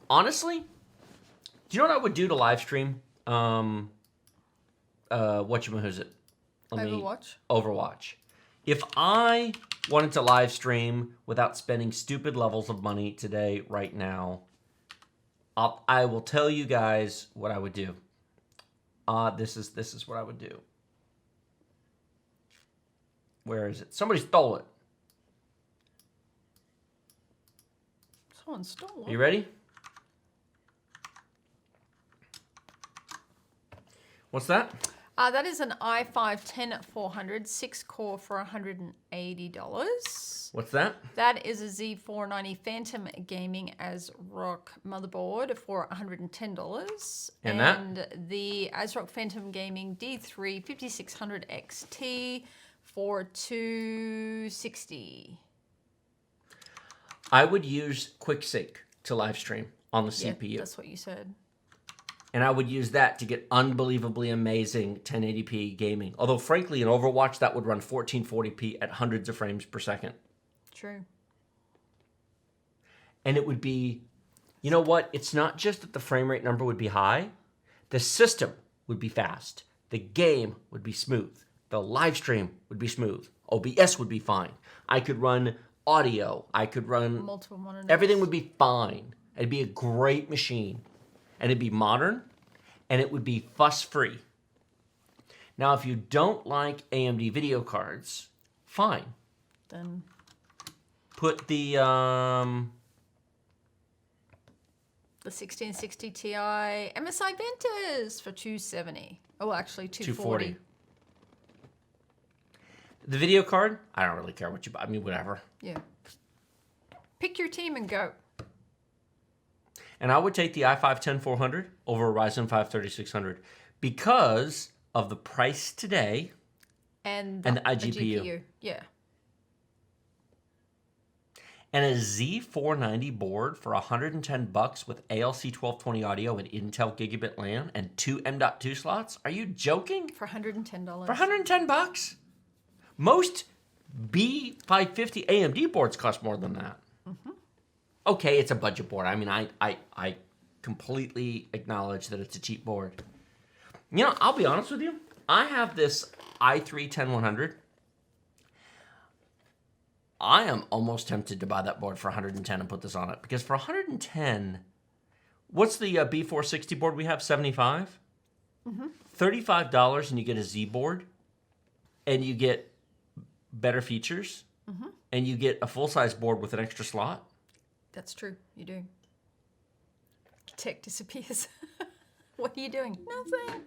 Honestly, do you know what I would do to live stream? Whatchamahoo's it? Overwatch. If I wanted to live stream without spending stupid levels of money today, right now, I will tell you guys what I would do. This is what I would do. Where is it? Somebody stole it. Someone stole it. Are you ready? What's that? That is an i5-10400 6-core for $180. What's that? That is a Z490 Phantom Gaming ASRock motherboard for $110. And the ASRock Phantom Gaming D3 5600 XT for $260. I would use QuickSync to live stream on the CPU. That's what you said. And I would use that to get unbelievably amazing 1080p gaming. Although, frankly, in Overwatch, that would run 1440p at hundreds of frames per second. True. And it would be, you know what? It's not just that the frame rate number would be high. The system would be fast. The game would be smooth. The live stream would be smooth. OBS would be fine. I could run audio. I could run... multiple monitors. Everything would be fine. It'd be a great machine. And it'd be modern, and it would be fuss-free. Now, if you don't like AMD video cards, fine. Then put the 1660 Ti MSI Ventus for $270. Oh, actually $240. The video card, I don't really care what you buy. I mean, whatever. Yeah. Pick your team and go. And I would take the i5-10400 over a Ryzen 5 3600 because of the price today and the iGPU. Yeah. And a Z490 board for $110 with ALC 1220 audio and Intel Gigabit LAN and 2 M.2 slots? Are you joking? For $110. For $110? Most B550 AMD boards cost more than that. Mm-hmm. Okay, it's a budget board. I mean, I completely acknowledge that it's a cheap board. You know, I'll be honest with you. I have this i3-10100. I am almost tempted to buy that board for $110 and put this on it. Because for $110, what's the B460 board we have, $75? Mm-hmm. $35 and you get a Z board. And you get better features. Mm-hmm. And you get a full-size board with an extra slot. That's true. You do. Tech disappears. What are you doing? Nothing.